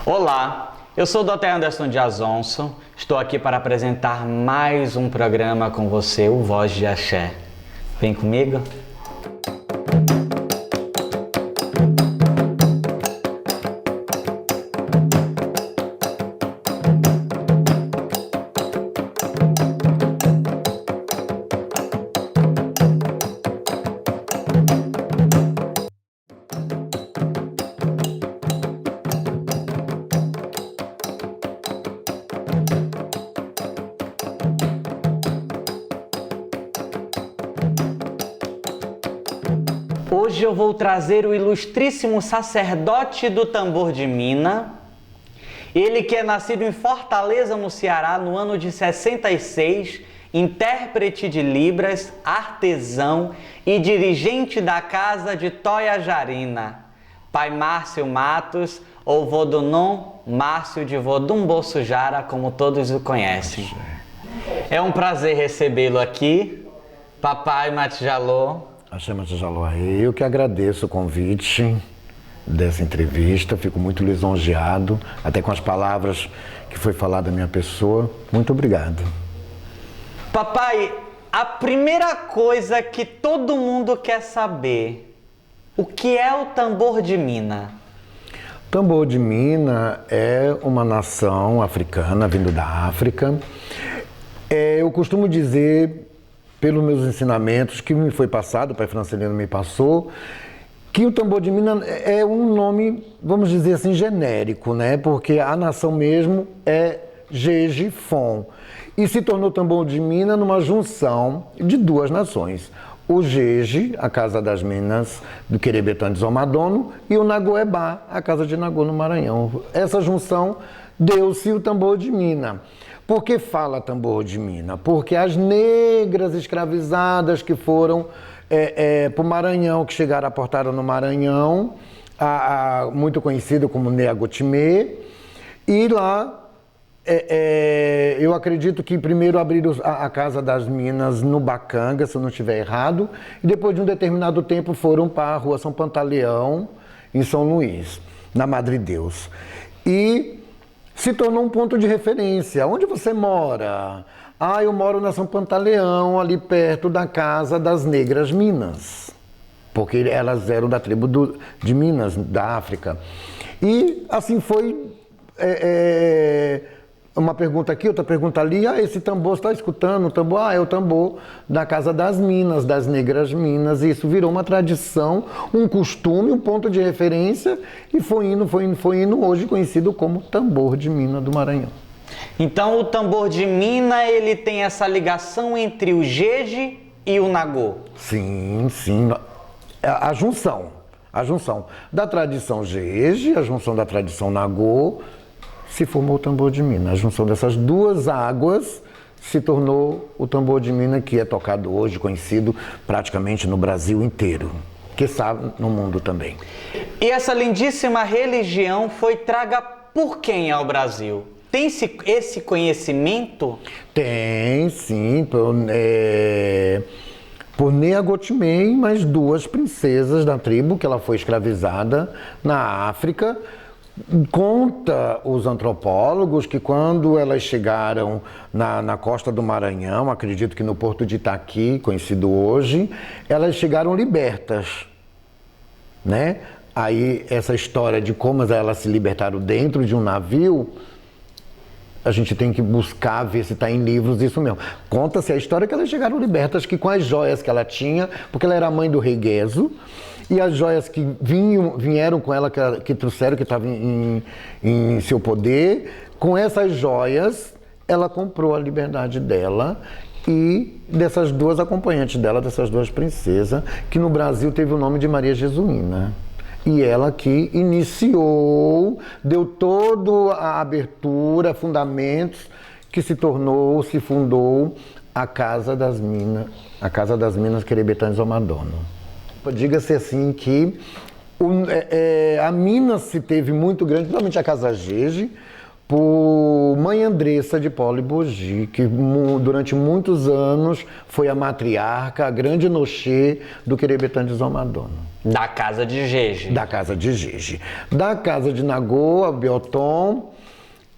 Olá, eu sou o Dr. Anderson de Azonso, estou aqui para apresentar mais um programa com você, o Voz de Axé. Vem comigo? Hoje eu vou trazer o ilustríssimo sacerdote do tambor de Mina. Ele que é nascido em Fortaleza, no Ceará, no ano de 66, intérprete de Libras, artesão e dirigente da casa de Toia Jarina. Pai Márcio Matos, ou Vodunon Márcio de Vodum Bossujara, como todos o conhecem. É um prazer recebê-lo aqui, Papai Matijalô. Axé Matijalô, eu que agradeço o convite dessa entrevista, fico muito lisonjeado, até com as palavras que foi falada da minha pessoa. Muito obrigado. Papai, a primeira coisa que todo mundo quer saber, o que é o tambor de Mina? O tambor de Mina é uma nação africana, vindo da África. Eu costumo dizer, pelos meus ensinamentos, que me foi passado, o pai Francelino me passou, que o tambor de Mina é um nome, vamos dizer assim, genérico, né? Porque a nação mesmo é Jeje Fon. E se tornou tambor de Mina numa junção de duas nações. O Jeje, a Casa das Minas do Querebetã de Zomadono, e o Nagoebá, a Casa de Nagô no Maranhão. Essa junção deu-se o tambor de Mina. Por que fala tambor de Mina? Porque as negras escravizadas que foram para o Maranhão, que chegaram, aportaram no Maranhão, muito conhecido como Neagotimê, e lá eu acredito que primeiro abriram a Casa das Minas no Bacanga, se eu não estiver errado, e depois de um determinado tempo foram para a Rua São Pantaleão, em São Luís, na Madre Deus. E se tornou um ponto de referência. Onde você mora? Ah, eu moro na São Pantaleão, ali perto da Casa das Negras Minas. Porque elas eram da tribo de Minas, da África. E assim foi uma pergunta aqui, outra pergunta ali. Ah, esse tambor, você está escutando o tambor? Ah, é o tambor da Casa das Minas, das Negras Minas. E isso virou uma tradição, um costume, um ponto de referência. E foi indo, hoje conhecido como tambor de Mina do Maranhão. Então o tambor de Mina, ele tem essa ligação entre o Jeje e o Nagô? Sim, sim. A junção da tradição Jeje, a junção da tradição Nagô, se formou o tambor de Mina. A junção dessas duas águas se tornou o tambor de Mina, que é tocado hoje, conhecido praticamente no Brasil inteiro, quiçá no mundo também. E essa lindíssima religião foi traga por quem ao Brasil? Tem esse conhecimento? Tem, sim, por Neagotimê e mais duas princesas da tribo, que ela foi escravizada na África. Conta os antropólogos que quando elas chegaram na costa do Maranhão, acredito que no porto de Itaqui, conhecido hoje, elas chegaram libertas, né? Aí essa história de como elas se libertaram dentro de um navio, a gente tem que buscar, ver se está em livros isso mesmo. Conta-se a história que elas chegaram libertas, que com as joias que ela tinha, porque ela era mãe do rei Guezo, e as joias que vieram com ela, que trouxeram, que estavam em seu poder, com essas joias, ela comprou a liberdade dela e dessas duas acompanhantes dela, dessas duas princesas, que no Brasil teve o nome de Maria Jesuína. E ela que iniciou, deu toda a abertura, fundamentos, que se fundou a Casa das Minas Querebetã de Zomadono. Diga-se assim que a Minas se teve muito grande, principalmente a Casa Jeje, por Mãe Andressa de Polibogi, que durante muitos anos foi a matriarca, a grande noxê do Querebetã de Zomadono. Da casa de Jeje. Da casa de Jeje. Da casa de Nagô, a Bioton,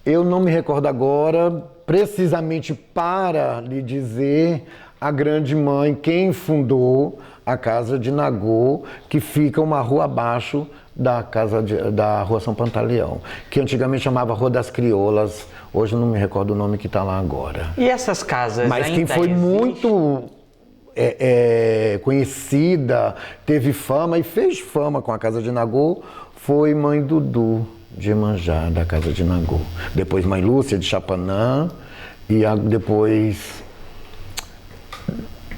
eu não me recordo agora, precisamente para lhe dizer a grande mãe, quem fundou a casa de Nagô, que fica uma rua abaixo da Rua São Pantaleão, que antigamente chamava Rua das Crioulas, hoje eu não me recordo o nome que está lá agora. E essas casas Mas ainda quem foi existem? muito conhecida, teve fama e fez fama com a casa de Nagô, foi Mãe Dudu de Iemanjá, da casa de Nagô. Depois Mãe Lúcia de Chapanã e depois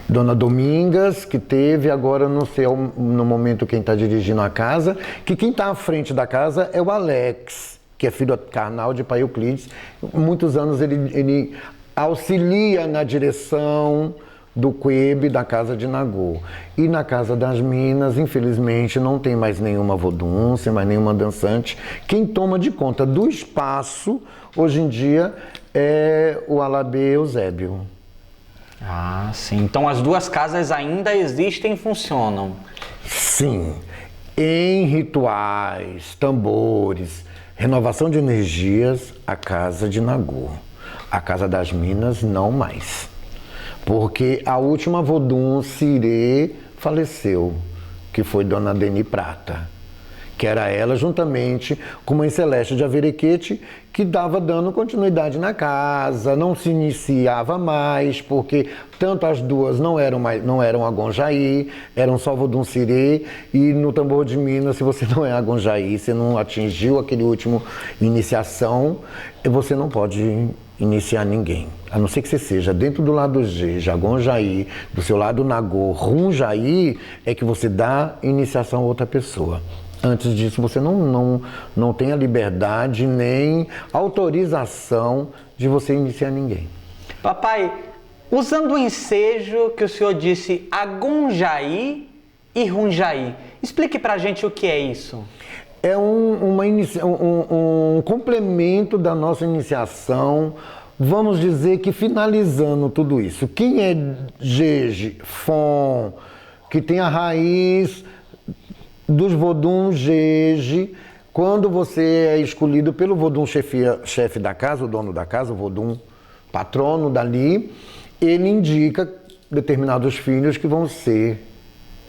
Dona Domingas, que teve, agora não sei no momento quem está dirigindo a casa, que quem está à frente da casa é o Alex, que é filho carnal de Pai Euclides. Muitos anos ele auxilia na direção do Quebe, da casa de Nagô. E na casa das Minas, infelizmente, não tem mais nenhuma vodunça, mais nenhuma dançante. Quem toma de conta do espaço, hoje em dia, é o Alabê Eusébio. Ah, sim. Então as duas casas ainda existem e funcionam. Sim. Em rituais, tambores, renovação de energias, a casa de Nagô. A casa das Minas, não mais. Porque a última Vodun Sirê faleceu, que foi Dona Deni Prata, que era ela juntamente com Mãe Celeste de Averequete, que dando continuidade na casa, não se iniciava mais, porque tanto as duas não eram Agonjaí, eram só Vodun Sirê, e no Tambor de Minas, se você não é Agonjaí, você não atingiu aquele último iniciação, você não pode iniciar ninguém. A não ser que você seja dentro do lado G, Agonjaí, do seu lado Nagô, Runjaí, é que você dá iniciação a outra pessoa. Antes disso, você não tem a liberdade nem autorização de você iniciar ninguém. Papai, usando o ensejo que o senhor disse Agonjaí e Runjaí, explique pra gente o que é isso. É um complemento da nossa iniciação, vamos dizer que finalizando tudo isso. Quem é Jeje, Fon, que tem a raiz dos Vodun Jeje, quando você é escolhido pelo Vodun chefe da casa, o dono da casa, o Vodun patrono dali, ele indica determinados filhos que vão ser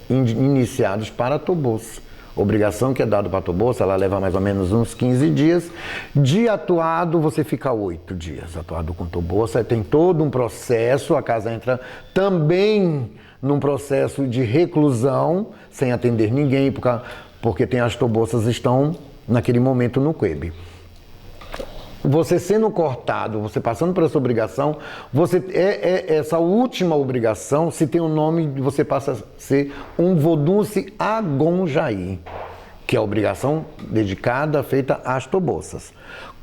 iniciados para a Toboça. Obrigação que é dada para a Toboça, ela leva mais ou menos uns 15 dias. De atuado, você fica 8 dias atuado com Toboça. Tem todo um processo, a casa entra também num processo de reclusão, sem atender ninguém, porque tem as Toboças estão naquele momento no Quebe. Você sendo cortado, você passando por essa obrigação, essa última obrigação, se tem um nome, você passa a ser um Vodunce Agonjaí, que é a obrigação dedicada, feita às Toboças.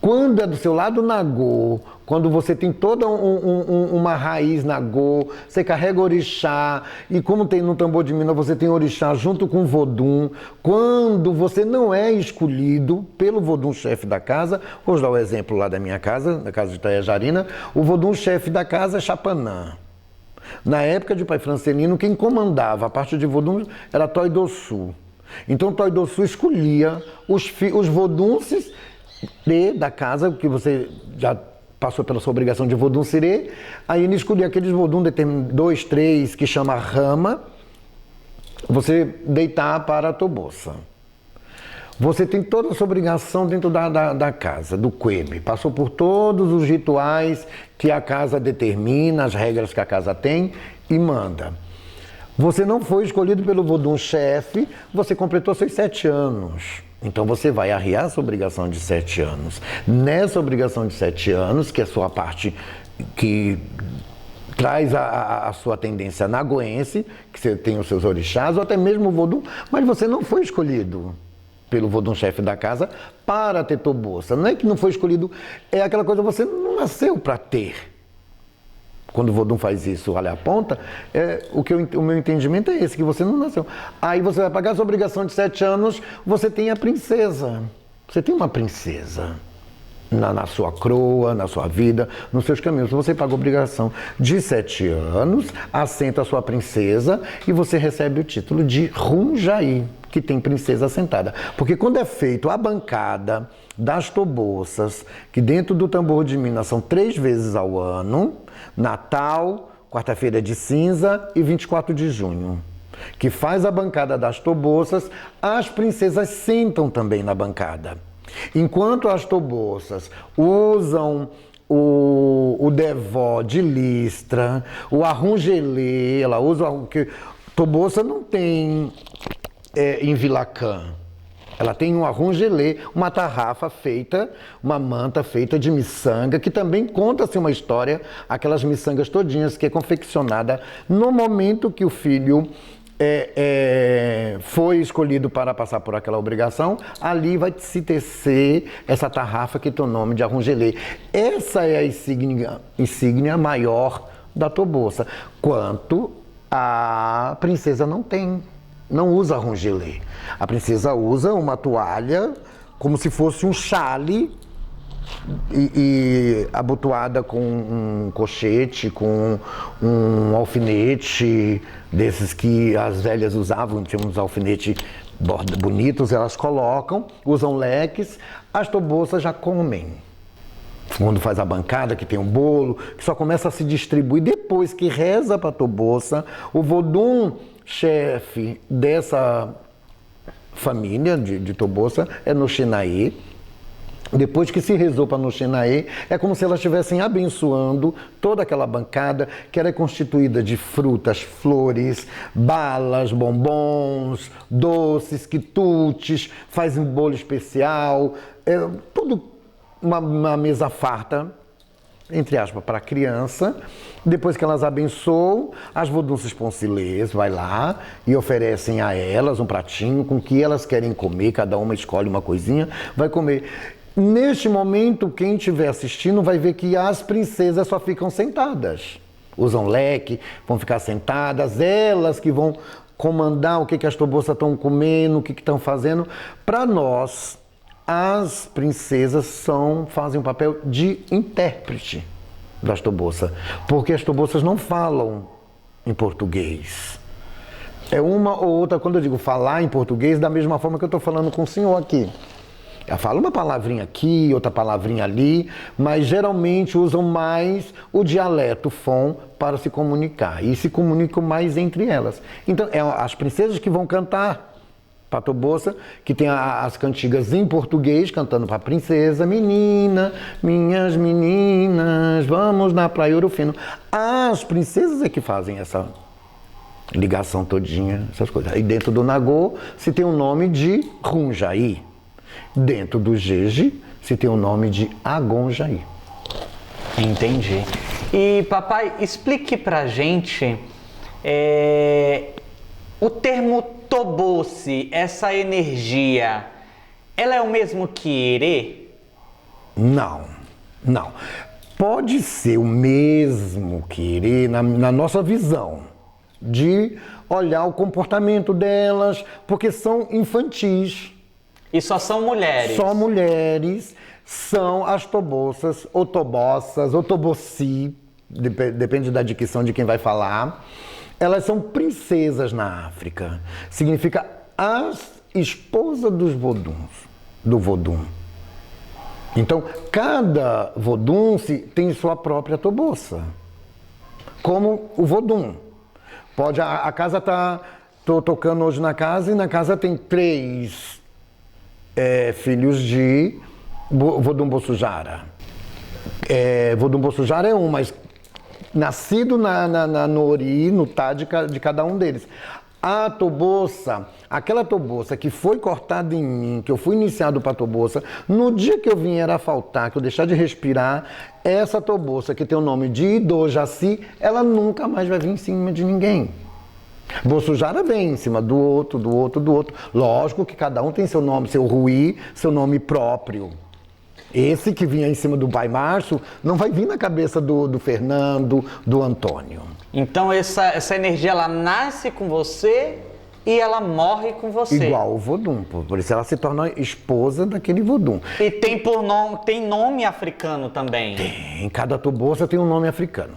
Quando é do seu lado Nagô, quando você tem toda uma raiz Nagô, você carrega orixá, e como tem no Tambor de Minas, você tem orixá junto com o Vodun. Quando você não é escolhido pelo Vodun chefe da casa, vou dar o exemplo lá da minha casa, da casa de Itajajarina, o Vodun chefe da casa é Chapanã. Na época de Pai Francelino, quem comandava a parte de Vodun era Toidossu. Então Toidossu escolhia os Vodunces da casa, que você já passou pela sua obrigação de Vodun Sirê, aí ele escolhia aqueles Vodun, 2, 3, que chama Rama, você deitar para a Toboça. Você tem toda a sua obrigação dentro da casa, do Quebe. Passou por todos os rituais que a casa determina, as regras que a casa tem e manda. Você não foi escolhido pelo Vodun chefe, você completou seus 7 anos. Então você vai arriar essa obrigação de 7 anos. Nessa obrigação de 7 anos, que é a sua parte que traz a sua tendência nagoense, que você tem os seus orixás, ou até mesmo o Vodun, mas você não foi escolhido pelo Vodun chefe da casa para ter Toboça. Não é que não foi escolhido, é aquela coisa que você não nasceu para ter. Quando o Vodun faz isso, olha a ponta, o meu entendimento é esse, que você não nasceu. Aí você vai pagar a sua obrigação de 7 anos, você tem a princesa. Você tem uma princesa. na sua coroa, na sua vida, nos seus caminhos. Você paga a obrigação de 7 anos, assenta a sua princesa e você recebe o título de Runjaí, que tem princesa assentada. Porque quando é feito a bancada das toboças, que dentro do tambor de Minas são 3 vezes ao ano, Natal, quarta-feira de cinza e 24 de junho, que faz a bancada das toboças, as princesas sentam também na bancada. Enquanto as toboças usam o devó de listra, o arrungelê, ela usa o que toboça não tem em Vilacã. Ela tem um arrungelê, uma tarrafa feita, uma manta feita de miçanga, que também conta-se uma história, aquelas miçangas todinhas, que é confeccionada no momento que o filho foi escolhido para passar por aquela obrigação, ali vai se tecer essa tarrafa que tem o nome de arrungelê. Essa é a insígnia maior da toboça, quanto a princesa não tem, não usa arrungelê. A princesa usa uma toalha como se fosse um chale e abotoada com um cochete, com um alfinete, desses que as velhas usavam, tinha uns alfinetes bonitos, elas colocam, usam leques, as toboças já comem. Quando faz a bancada, que tem um bolo, que só começa a se distribuir depois que reza para a toboça, o vodum chefe dessa família de toboça é no Xinaê. Depois que se rezou para no Xinaê, é como se elas estivessem abençoando toda aquela bancada, que era constituída de frutas, flores, balas, bombons, doces, quitutes, faz um bolo especial, tudo uma mesa farta, entre aspas, para a criança. Depois que elas abençoam, as vodunças poncilês vai lá e oferecem a elas um pratinho com o que elas querem comer, cada uma escolhe uma coisinha, vai comer. Neste momento, quem estiver assistindo vai ver que as princesas só ficam sentadas. Usam leque, vão ficar sentadas, elas que vão comandar o que as toboças estão comendo, o que estão fazendo. Para nós, as princesas fazem um papel de intérprete das toboças, porque as toboças não falam em português. É uma ou outra, quando eu digo falar em português, da mesma forma que eu estou falando com o senhor aqui. Ela fala uma palavrinha aqui, outra palavrinha ali, mas geralmente usam mais o dialeto fon para se comunicar. E se comunicam mais entre elas. Então, é as princesas que vão cantar para a toboça, que tem as cantigas em português, cantando para a princesa, menina, minhas meninas, vamos na praia Ouro Fino. As princesas é que fazem essa ligação todinha, essas coisas. Aí dentro do Nagô se tem o nome de Runjaí. Dentro do Jeje se tem o nome de Agonjaí. Entendi. E papai, explique pra gente o termo toboce, essa energia, ela é o mesmo que Erê? Não. Pode ser o mesmo que Erê na nossa visão, de olhar o comportamento delas, porque são infantis. E só são mulheres? Só mulheres, são as toboças, ou toboças, ou toboci, depende da dicção de quem vai falar. Elas são princesas na África. Significa as esposas dos voduns, do vodum. Então, cada vodum tem sua própria toboça, como o vodum. A casa está... Estou tocando hoje na casa e na casa tem 3 filhos de Vodum Bossujara. Vodum Bossujara é um, mas nascido no Ori, no Tá de cada um deles. A toboça, aquela toboça que foi cortada em mim, que eu fui iniciado para a toboça, no dia que eu vier a faltar, que eu deixar de respirar, essa toboça que tem o nome de Idojaci, ela nunca mais vai vir em cima de ninguém. Bossujara vem em cima do outro. Lógico que cada um tem seu nome, seu ruí, seu nome próprio. Esse que vinha em cima do Pai Márcio não vai vir na cabeça do Fernando, do Antônio. Então essa energia, ela nasce com você e ela morre com você. Igual o Vodum, por isso ela se torna esposa daquele Vodum. E tem nome africano também? Tem, cada Tobossa tem um nome africano.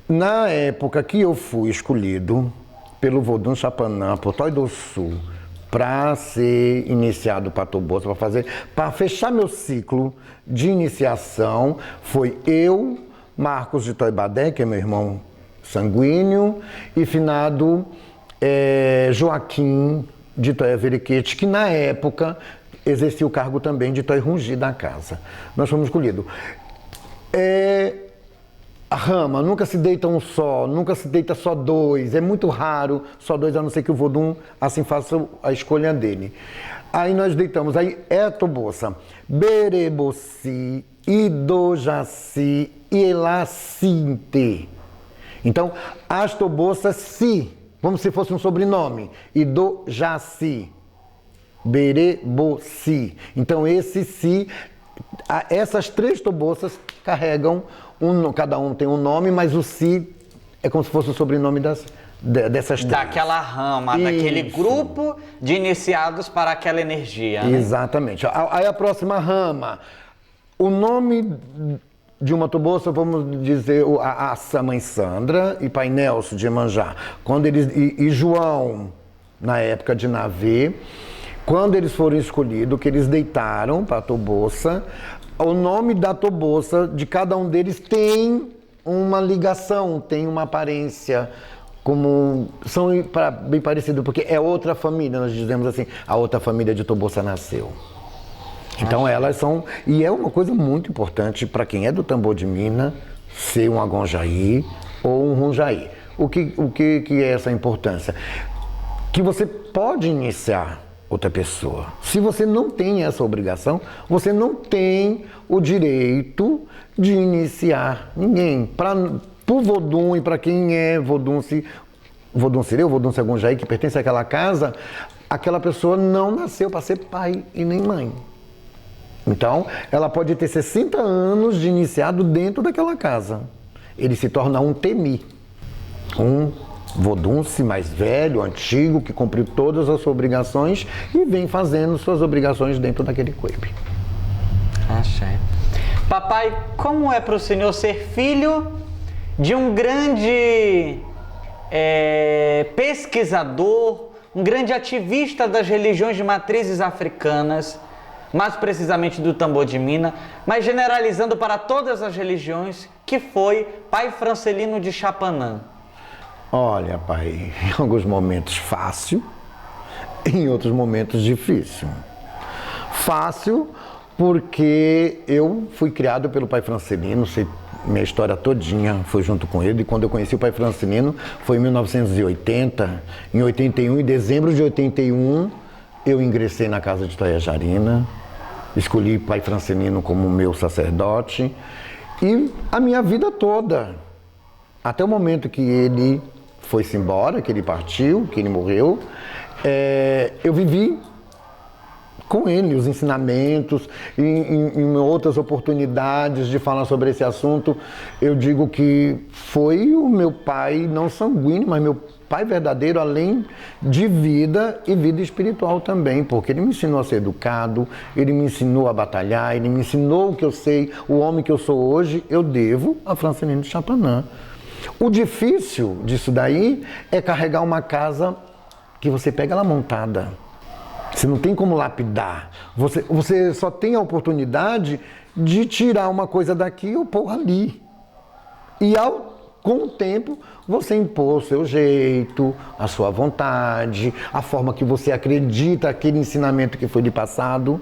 Na época que eu fui escolhido pelo Vodum Chapanã, por Toy do Sul, para ser iniciado para Tobossa, para fechar meu ciclo de iniciação, foi eu, Marcos de Toibadé, que é meu irmão sanguíneo, e finado Joaquim de Toiaveriquete, que na época exercia o cargo também de Toirungi da casa. Nós fomos escolhidos. A rama, nunca se deita um só, nunca se deita só dois, é muito raro só dois, a não ser que o Vodum assim faça a escolha dele. Aí nós deitamos, aí é a Tobossa, Berebossi, Idojaci, Elacinte. Então, as Tobossas, si, como se fosse um sobrenome, Idojaci, Berebossi. Então, esse si, essas três Tobossas carregam cada um tem um nome, mas o si é como se fosse o sobrenome dessas três. Daquela rama, Isso. Daquele grupo de iniciados para aquela energia. Né? Exatamente. Aí a próxima rama, o nome de uma Tobossa, vamos dizer, a mãe Sandra e pai Nelson de Iemanjá, e João, na época de Navê, quando eles foram escolhidos, que eles deitaram para a Tobossa, o nome da Tobossa, de cada um deles, tem uma ligação, tem uma aparência, são bem parecidos, porque é outra família, nós dizemos assim, a outra família de Tobossa nasceu. Então elas são, e é uma coisa muito importante para quem é do tambor de Mina, ser um Agonjaí ou um Runjaí. O que é essa importância? Que você pode iniciar outra pessoa. Se você não tem essa obrigação, você não tem o direito de iniciar ninguém. Para o Vodum e para quem é Vodum Sireu, Vodum Agonjaí, que pertence àquela casa, aquela pessoa não nasceu para ser pai e nem mãe. Então, ela pode ter 60 anos de iniciado dentro daquela casa. Ele se torna um Temi, um Vodunce mais velho, antigo, que cumpriu todas as suas obrigações e vem fazendo suas obrigações dentro daquele coipe. Achei. Papai, como é para o senhor ser filho de um grande pesquisador, um grande ativista das religiões de matrizes africanas, mais precisamente do tambor de Mina, mas generalizando para todas as religiões, que foi pai Francelino de Chapanã? Olha, pai, em alguns momentos fácil, em outros momentos difícil. Fácil porque eu fui criado pelo pai Francelino, minha história todinha foi junto com ele, e quando eu conheci o pai Francelino foi em 1980, em 81, em dezembro de 81, eu ingressei na casa de Toiajarina, escolhi pai Francelino como meu sacerdote, e a minha vida toda, até o momento que ele foi-se embora, que ele partiu, que ele morreu, eu vivi com ele os ensinamentos, em outras oportunidades de falar sobre esse assunto. Eu digo que foi o meu pai, não sanguíneo, mas meu pai verdadeiro, além de vida e vida espiritual também, porque ele me ensinou a ser educado, ele me ensinou a batalhar, ele me ensinou o que eu sei, o homem que eu sou hoje, eu devo a Francelino de Chapanã. O difícil disso daí é carregar uma casa que você pega ela montada. Você não tem como lapidar. Você só tem a oportunidade de tirar uma coisa daqui ou pôr ali. E com o tempo, você impor o seu jeito, a sua vontade, a forma que você acredita, aquele ensinamento que foi lhe passado.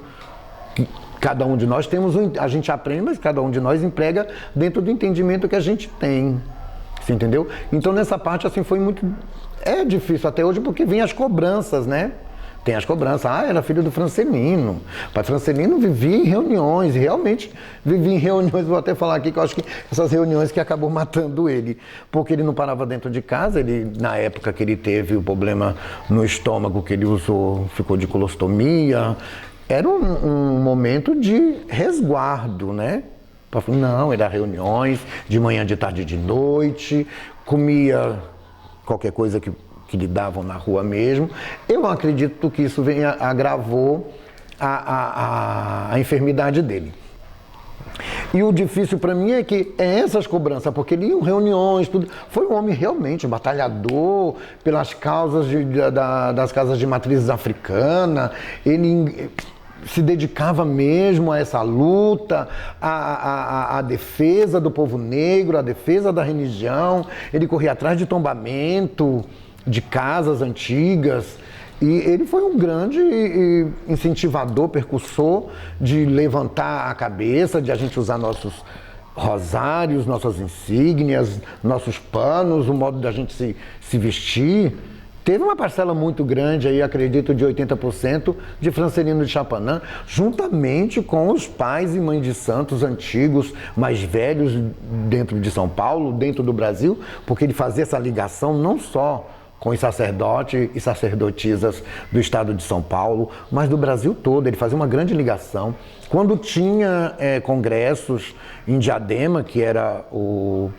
Cada um de nós a gente aprende, mas cada um de nós emprega dentro do entendimento que a gente tem. Você entendeu? Então nessa parte assim foi muito... É difícil até hoje porque vem as cobranças, né? Tem as cobranças. Era filho do Francelino. O pai Francelino vivia em reuniões, e realmente vivia em reuniões. Vou até falar aqui que eu acho que essas reuniões que acabou matando ele. Porque ele não parava dentro de casa, na época que ele teve o problema no estômago que ele usou, ficou de colostomia. Era um momento de resguardo, né? Não, era reuniões, de manhã, de tarde e de noite, comia qualquer coisa que que lhe davam na rua mesmo. Eu acredito que isso agravou a enfermidade dele. E o difícil para mim é que essas cobranças, porque ele ia em reuniões, tudo. Foi um homem realmente batalhador pelas causas das casas de matrizes africanas. Ele se dedicava mesmo a essa luta, a defesa do povo negro, a defesa da religião. Ele corria atrás de tombamento, de casas antigas. E ele foi um grande incentivador, percussor de levantar a cabeça, de a gente usar nossos rosários, nossas insígnias, nossos panos, o modo da gente se vestir. Teve uma parcela muito grande, aí, acredito, de 80% de Francelino de Chapanã, juntamente com os pais e mães de santos antigos, mais velhos dentro de São Paulo, dentro do Brasil, porque ele fazia essa ligação não só com os sacerdotes e sacerdotisas do estado de São Paulo, mas do Brasil todo. Ele fazia uma grande ligação. Quando tinha congressos em Diadema, que era o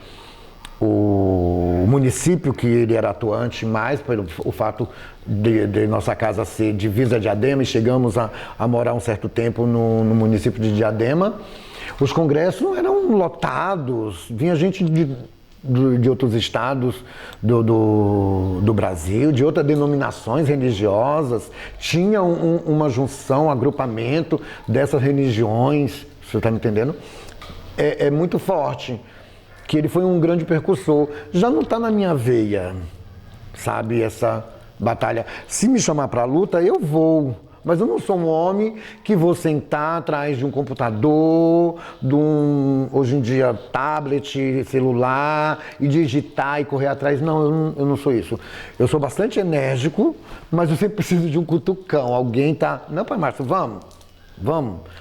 município que ele era atuante, mais pelo o fato de nossa casa ser divisa de Diadema, e chegamos a morar um certo tempo no município de Diadema, os congressos não eram lotados, vinha gente de outros estados do Brasil, de outras denominações religiosas, tinha uma junção, um agrupamento dessas religiões, você está me entendendo? É muito forte, que ele foi um grande percussor. Já não está na minha veia, sabe, essa batalha. Se me chamar para a luta, eu vou. Mas eu não sou um homem que vou sentar atrás de um computador, hoje em dia, tablet, celular, e digitar e correr atrás. Não, eu não sou isso. Eu sou bastante enérgico, mas eu sempre preciso de um cutucão. Alguém tá... Não, pai Márcio, vamos.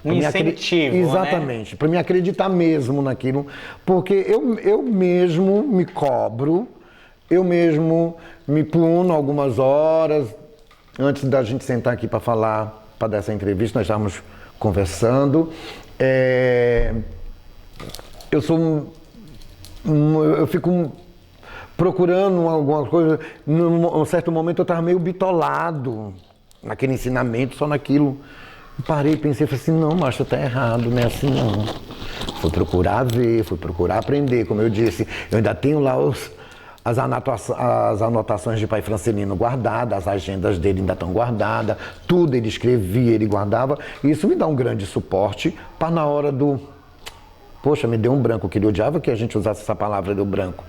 Um incentivo, exatamente, né? Para me acreditar mesmo naquilo. Porque eu mesmo me cobro, eu mesmo me puno algumas horas. Antes da gente sentar aqui para falar, para dar essa entrevista, nós estávamos conversando. Eu fico procurando alguma coisa. Num certo momento eu estava meio bitolado naquele ensinamento, só naquilo. Parei e pensei, falei assim, não, macho, tá errado, não é assim não. Fui procurar ver, fui procurar aprender, como eu disse. Eu ainda tenho lá as anotações de pai Francelino guardadas, as agendas dele ainda estão guardadas, tudo ele escrevia, ele guardava. E isso me dá um grande suporte para na hora do... Poxa, me deu um branco, que ele odiava que a gente usasse essa palavra do branco.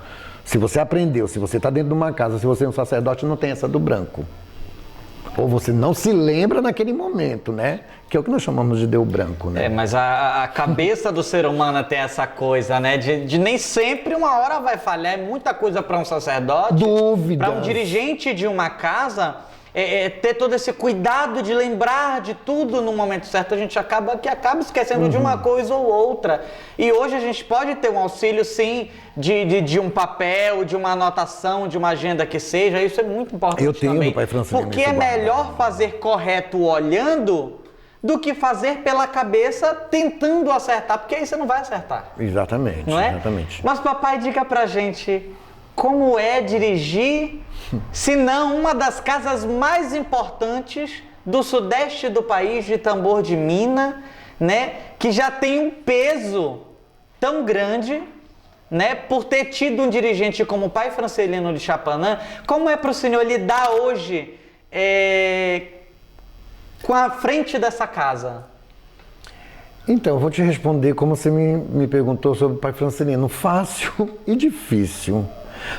Se você aprendeu, se você está dentro de uma casa, se você é um sacerdote, não tem essa do branco. Ou você não se lembra naquele momento, né? Que é o que nós chamamos de deu branco, né? Mas a cabeça do ser humano tem essa coisa, né? De nem sempre uma hora vai falhar. É muita coisa para um sacerdote. Dúvida. Para um dirigente de uma casa, ter todo esse cuidado de lembrar de tudo no momento certo. A gente acaba esquecendo de uma coisa ou outra. E hoje a gente pode ter um auxílio, sim, de um papel, de uma anotação, de uma agenda que seja. Isso é muito importante. Eu tenho também. do pai Francelino. Porque é melhor fazer correto olhando do que fazer pela cabeça tentando acertar, porque aí você não vai acertar. Exatamente, não é? Exatamente. Mas papai, diga pra gente como é dirigir, se não uma das casas mais importantes do sudeste do país, de Tambor de Minas, né? Que já tem um peso tão grande, né? Por ter tido um dirigente como o pai Francelino de Chapanã. Como é para o senhor lidar hoje com a frente dessa casa? Então, eu vou te responder como você me perguntou sobre o pai Francelino. Fácil e difícil.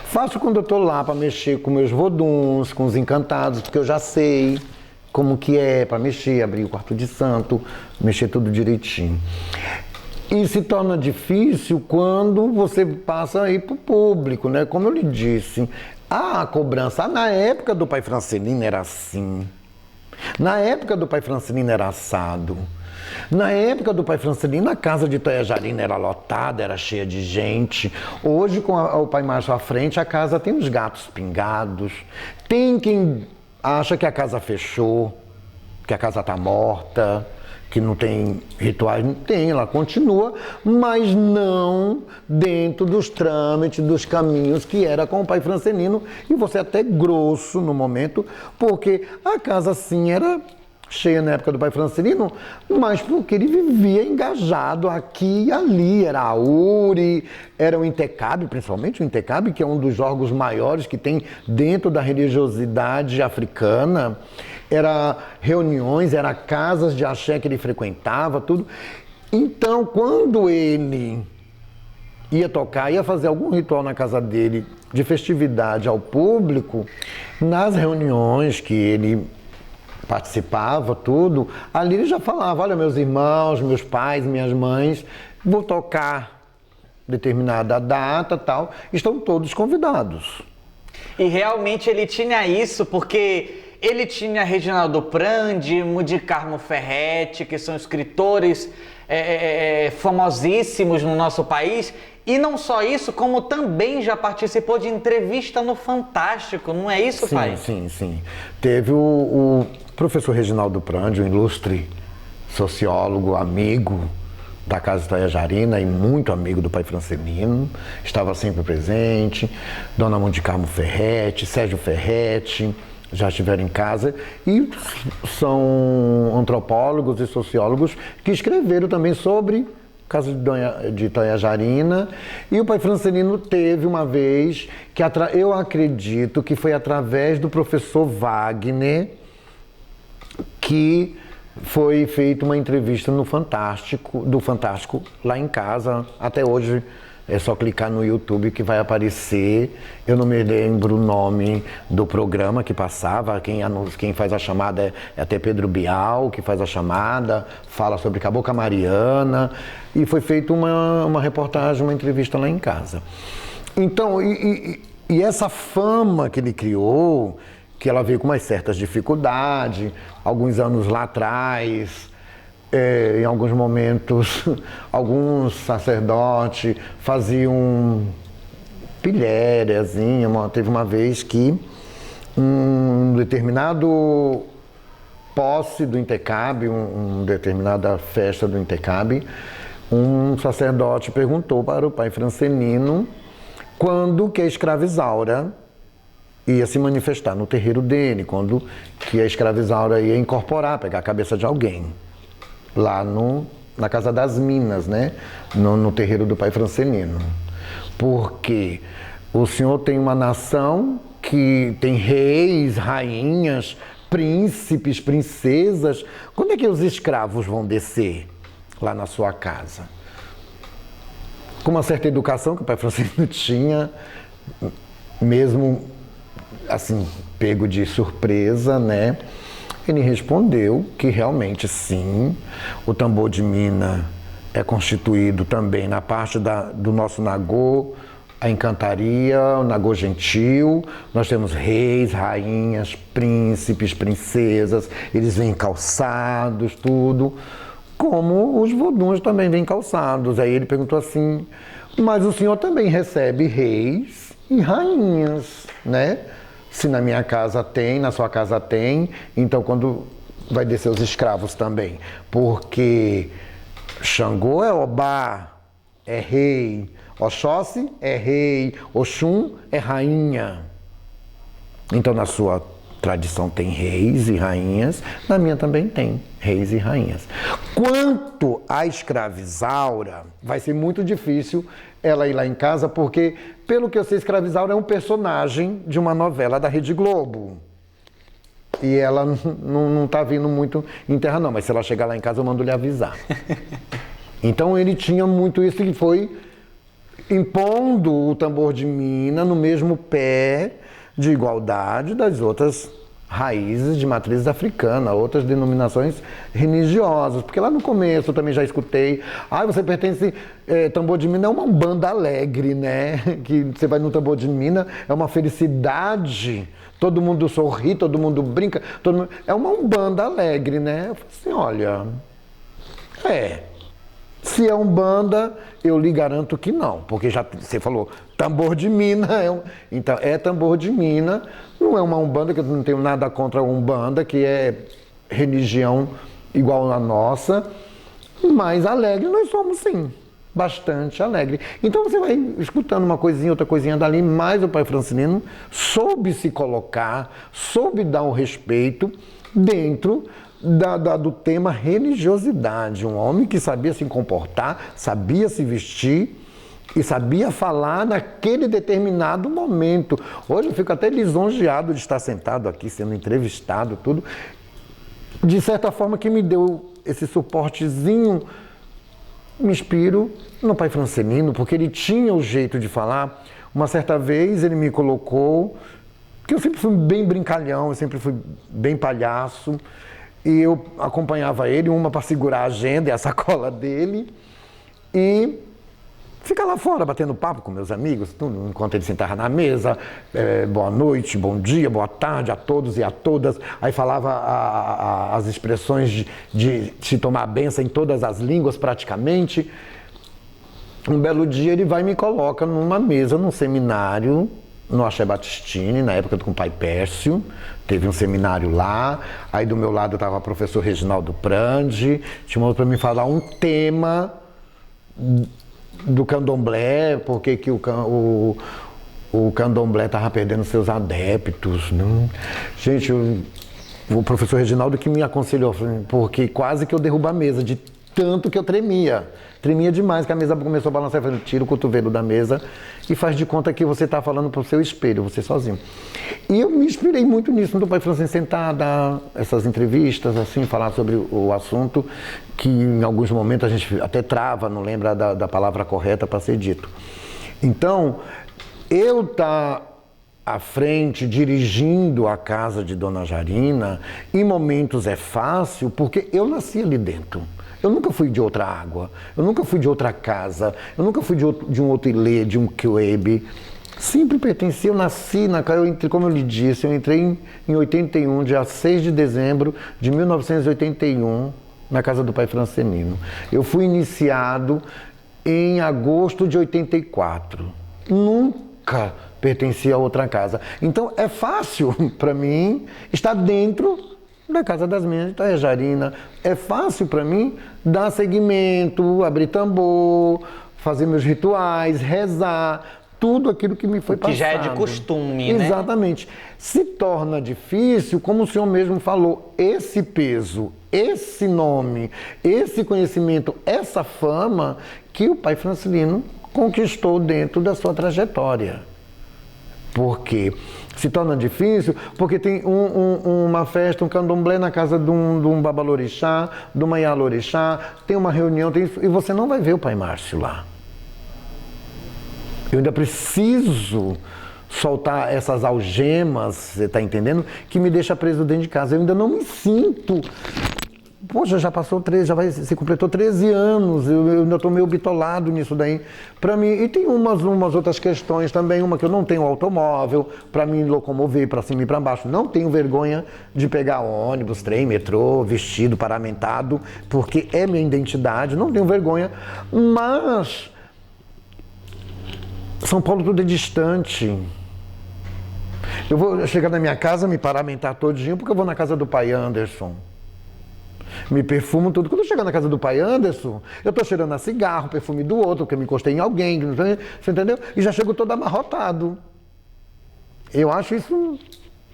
Fácil quando eu estou lá para mexer com meus voduns, com os encantados, porque eu já sei como que é para mexer, abrir o quarto de santo, mexer tudo direitinho. E se torna difícil quando você passa aí para o público, né? Como eu lhe disse, a cobrança na época do pai Francelino era assim. Na época do pai Francelino era assado. Na época do pai Francelino, a casa de Toiajarina era lotada, era cheia de gente. Hoje, com o pai Márcio à frente, a casa tem os gatos pingados. Tem quem acha que a casa fechou, que a casa está morta. que não tem rituais, não tem, ela continua, mas não dentro dos trâmites, dos caminhos que era com o pai Francelino, e você até grosso no momento, porque a casa sim era cheia na época do pai Francelino, mas porque ele vivia engajado aqui e ali, era a URI, era o Intecabe, principalmente o Intecabe, que é um dos órgãos maiores que tem dentro da religiosidade africana, era reuniões, era casas de axé que ele frequentava, tudo. Então, quando ele ia tocar, ia fazer algum ritual na casa dele de festividade ao público, nas reuniões que ele participava, tudo, ali ele já falava, olha, meus irmãos, meus pais, minhas mães, vou tocar determinada data, tal, estão todos convidados. E realmente ele tinha isso, porque ele tinha Reginaldo Prandi, Mudi Carmo Ferretti, que são escritores famosíssimos no nosso país. E não só isso, como também já participou de entrevista no Fantástico, não é isso, sim, pai? Sim. Teve o professor Reginaldo Prandi, um ilustre sociólogo, amigo da Casa Itajajarina e muito amigo do pai Francelino, estava sempre presente, Dona Mudi Carmo Ferretti, Sérgio Ferretti, já estiveram em casa, e são antropólogos e sociólogos que escreveram também sobre Casa de Itajajarina, e o pai Francelino teve uma vez, que eu acredito que foi através do professor Wagner, que foi feita uma entrevista no Fantástico, do Fantástico lá em casa. Até hoje é só clicar no YouTube que vai aparecer. Eu não me lembro o nome do programa que passava, quem faz a chamada é até Pedro Bial, que faz a chamada, fala sobre Cabocla Mariana, e foi feita uma reportagem, uma entrevista lá em casa. Então, e essa fama que ele criou, que ela veio com umas certas dificuldades, alguns anos lá atrás, em alguns momentos, alguns sacerdotes faziam pilhériazinha. Teve uma vez que um determinado posse do Intecabe, uma determinada festa do Intecabe, um sacerdote perguntou para o pai Francelino quando que a escrava Isaura ia se manifestar no terreiro dele, quando que a escrava Isaura ia incorporar, pegar a cabeça de alguém, lá na Casa das Minas, né? No terreiro do pai Francelino. Porque o senhor tem uma nação que tem reis, rainhas, príncipes, princesas. Quando é que os escravos vão descer lá na sua casa? Com uma certa educação que o pai Francelino tinha, mesmo assim, pego de surpresa, né? Ele respondeu que realmente sim, o tambor de mina é constituído também na parte do nosso nagô, a encantaria, o nagô gentil. Nós temos reis, rainhas, príncipes, princesas, eles vêm calçados, tudo, como os voduns também vêm calçados. Aí ele perguntou assim, mas o senhor também recebe reis e rainhas, né? Se na minha casa tem, na sua casa tem, então quando vai descer os escravos também? Porque Xangô é Obá, é rei, Oxóssi é rei, Oxum é rainha. Então na sua tradição tem reis e rainhas, na minha também tem reis e rainhas. Quanto à escravizaura, vai ser muito difícil ela ir lá em casa, porque, pelo que eu sei, escravizaura é um personagem de uma novela da Rede Globo. E ela não tá vindo muito em terra não, mas se ela chegar lá em casa eu mando lhe avisar. Então ele tinha muito isso e foi impondo o tambor de mina no mesmo pé de igualdade das outras raízes de matriz africana, outras denominações religiosas, porque lá no começo eu também já escutei, você pertence, tambor de mina é uma umbanda alegre, né, que você vai no tambor de mina, é uma felicidade, todo mundo sorri, todo mundo brinca, é uma umbanda alegre, né. Eu falei assim, olha, se é umbanda, eu lhe garanto que não, porque já você falou, tambor de mina, então é tambor de mina, não é uma umbanda, que eu não tenho nada contra a umbanda, que é religião igual a nossa, mas alegre nós somos sim, bastante alegre. Então você vai escutando uma coisinha, outra coisinha dali, mas o pai Francelino soube se colocar, soube dar o respeito dentro do tema religiosidade. Um homem que sabia se comportar, sabia se vestir e sabia falar naquele determinado momento. Hoje eu fico até lisonjeado de estar sentado aqui, sendo entrevistado, tudo. De certa forma que me deu esse suportezinho, me inspiro no pai Francelino, porque ele tinha o jeito de falar. Uma certa vez ele me colocou, que eu sempre fui bem brincalhão, eu sempre fui bem palhaço, e eu acompanhava ele, uma para segurar a agenda e a sacola dele, e ficar lá fora batendo papo com meus amigos, tudo, enquanto ele sentava na mesa, boa noite, bom dia, boa tarde a todos e a todas. Aí falava as expressões de se tomar a benção em todas as línguas praticamente. Um belo dia ele vai e me coloca numa mesa, num seminário, no Axé Batistini, na época com o pai Pércio. Teve um seminário lá, aí do meu lado estava o professor Reginaldo Prandi, chamou para me falar um tema do candomblé, porque que o candomblé estava perdendo seus adeptos. Né? Gente, o professor Reginaldo que me aconselhou, porque quase que eu derrubo a mesa, de tanto que eu tremia. Tremia demais, que a mesa começou a balançar, eu falei, tira o cotovelo da mesa e faz de conta que você está falando para o seu espelho, você sozinho. E eu me inspirei muito nisso, no pai Francisco sentar, dar essas entrevistas, assim, falar sobre o assunto, que em alguns momentos a gente até trava, não lembra da palavra correta para ser dito. Então, eu à frente, dirigindo a casa de Dona Jarina, em momentos é fácil, porque eu nasci ali dentro. Eu nunca fui de outra água, eu nunca fui de outra casa, eu nunca fui de um outro ilê, de um quebe. Sempre pertenci, eu nasci como eu lhe disse, eu entrei em 81, dia 6 de dezembro de 1981, na casa do pai Francelino. Eu fui iniciado em agosto de 84. Nunca pertenci a outra casa. Então é fácil para mim estar dentro da casa das minhas, da Jarina. É fácil para mim dar seguimento, abrir tambor, fazer meus rituais, rezar, tudo aquilo que me foi passado. Que já é de costume, né? Exatamente. Se torna difícil, como o senhor mesmo falou, esse peso, esse nome, esse conhecimento, essa fama que o pai Francelino conquistou dentro da sua trajetória. Por quê? Se torna difícil porque tem uma festa, um candomblé na casa de um babalorixá, de uma ialorixá, tem uma reunião, e você não vai ver o pai Márcio lá. Eu ainda preciso soltar essas algemas, você está entendendo? Que me deixa preso dentro de casa. Eu ainda não me sinto... Poxa, já passou 13, se completou 13 anos, eu ainda estou meio bitolado nisso daí. Para mim, e tem umas outras questões também, uma que eu não tenho automóvel para me locomover para cima e para baixo. Não tenho vergonha de pegar ônibus, trem, metrô, vestido, paramentado, porque é minha identidade, não tenho vergonha. Mas São Paulo tudo é distante. Eu vou chegar na minha casa, me paramentar todinho, porque eu vou na casa do pai Anderson. Me perfumo tudo. Quando eu chegar na casa do pai Anderson, eu tô cheirando a cigarro, perfume do outro, porque eu me encostei em alguém, você entendeu? E já chego todo amarrotado. Eu acho isso o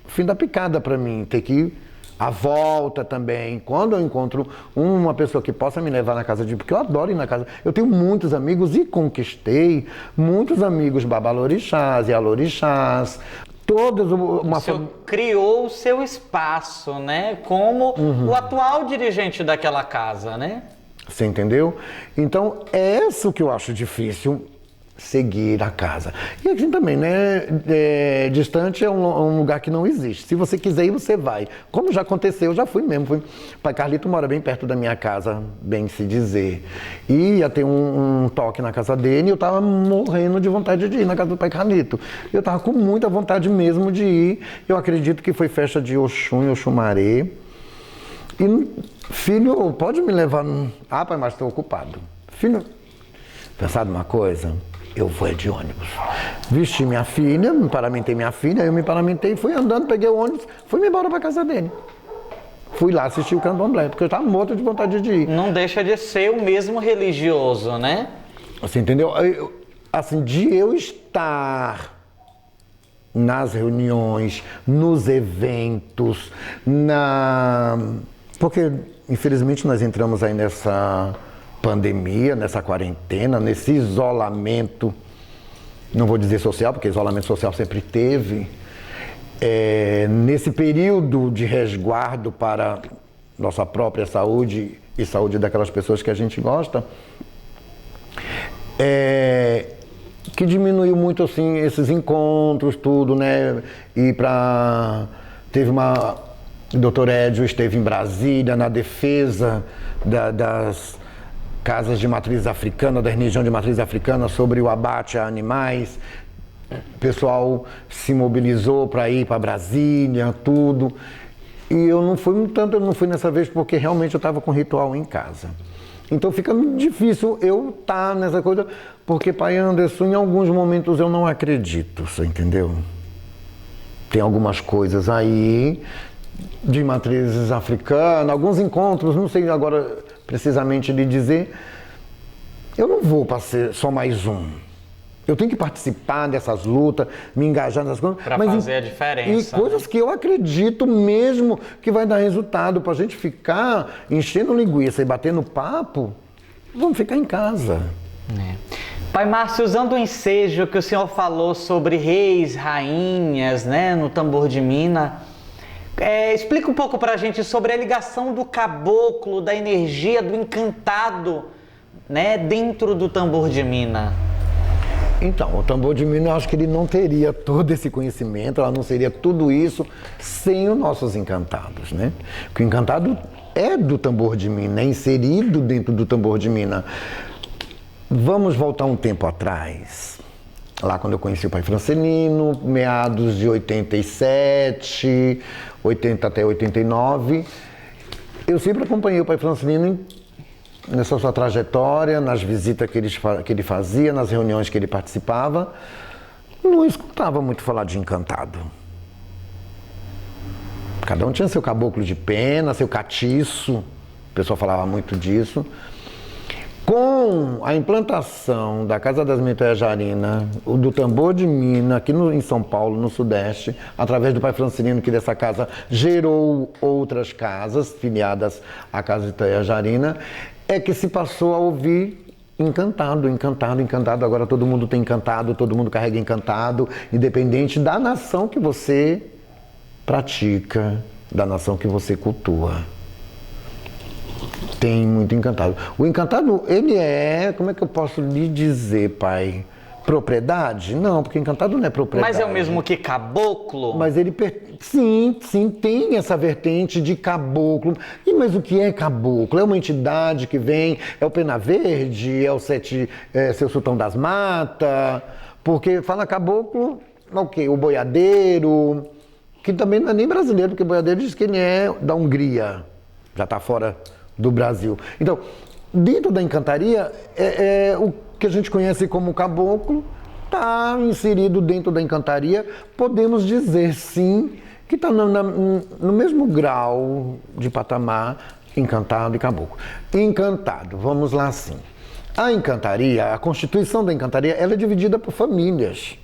fim da picada para mim, ter que ir à volta também. Quando eu encontro uma pessoa que possa me levar na casa porque eu adoro ir na casa. Eu tenho muitos amigos e conquistei muitos amigos babalorixás e alorixás. Todas uma... O senhor criou o seu espaço, né? Como o atual dirigente daquela casa, né? Você entendeu? Então, é isso que eu acho difícil, seguir a casa. E assim também, né? Distante é um lugar que não existe. Se você quiser ir, você vai. Como já aconteceu, eu já fui mesmo. Pai Carlito mora bem perto da minha casa, bem se dizer. E ia ter um toque na casa dele e eu tava morrendo de vontade de ir na casa do pai Carlito. Eu tava com muita vontade mesmo de ir. Eu acredito que foi festa de Oxum e Oxumaré. E, filho, pode me levar... Ah, pai, mas estou ocupado. Filho, pensar numa coisa... Eu vou de ônibus. Vesti minha filha, me paramentei minha filha, eu me paramentei, fui andando, peguei o ônibus, fui embora para casa dele. fui lá assistir o candomblé, porque eu estava morto de vontade de ir. Não deixa de ser o mesmo religioso, né? Você entendeu? Assim, de eu estar nas reuniões, nos eventos, porque infelizmente nós entramos aí nessa pandemia, nessa quarentena, nesse isolamento, não vou dizer social, porque isolamento social sempre teve, nesse período de resguardo para nossa própria saúde e saúde daquelas pessoas que a gente gosta, que diminuiu muito assim esses encontros, tudo, né? O Dr. Edio esteve em Brasília na defesa das casas de matriz africana, da religião de matriz africana, sobre o abate a animais. O pessoal se mobilizou para ir para Brasília, tudo. E eu não fui nessa vez porque realmente eu estava com ritual em casa. Então fica difícil eu estar nessa coisa, porque, pai Anderson, em alguns momentos eu não acredito, você entendeu? Tem algumas coisas aí de matrizes africanas, alguns encontros, não sei agora precisamente lhe dizer. Eu não vou para ser só mais um. Eu tenho que participar dessas lutas, me engajar nessas coisas. Para fazer a diferença. E coisas que eu acredito mesmo que vai dar resultado. Para a gente ficar enchendo linguiça e batendo papo, vamos ficar em casa. Pai Márcio, usando o ensejo que o senhor falou sobre reis, rainhas, né, no tambor de Mina, explica um pouco para a gente sobre a ligação do caboclo, da energia, do encantado, né, dentro do tambor de Mina. Então, o tambor de Mina, eu acho que ele não teria todo esse conhecimento, ela não seria tudo isso sem os nossos encantados, né? Porque o encantado é do tambor de Mina, é inserido dentro do tambor de Mina. Vamos voltar um tempo atrás, lá quando eu conheci o pai Francelino, meados de 87, 80 até 89, eu sempre acompanhei o pai Francelino nessa sua trajetória, nas visitas que ele fazia, nas reuniões que ele participava. Não escutava muito falar de encantado. Cada um tinha seu caboclo de pena, seu catiço, o pessoal falava muito disso. Com a implantação da Casa das Mitoiajarina, do tambor de Mina, aqui em São Paulo, no Sudeste, através do pai Francelino, que dessa casa gerou outras casas filiadas à Casa de Mitoiajarina, é que se passou a ouvir encantado, encantado, encantado. Agora todo mundo tem encantado, todo mundo carrega encantado, independente da nação que você pratica, da nação que você cultua. Tem muito encantado. O encantado, ele como é que eu posso lhe dizer, pai? Propriedade? Não, porque encantado não é propriedade. Mas é o mesmo que caboclo? Mas ele, sim, tem essa vertente de caboclo. Mas o que é caboclo? É uma entidade que vem, é o Pena Verde, é o seu Sultão das Matas, porque fala caboclo, o quê? O boiadeiro, que também não é nem brasileiro, porque o boiadeiro diz que ele é da Hungria, já está fora do Brasil. Então, dentro da encantaria, o que a gente conhece como caboclo está inserido dentro da encantaria. Podemos dizer, sim, que está no mesmo grau de patamar encantado e caboclo. Encantado, vamos lá assim. A encantaria, a constituição da encantaria, ela é dividida por famílias.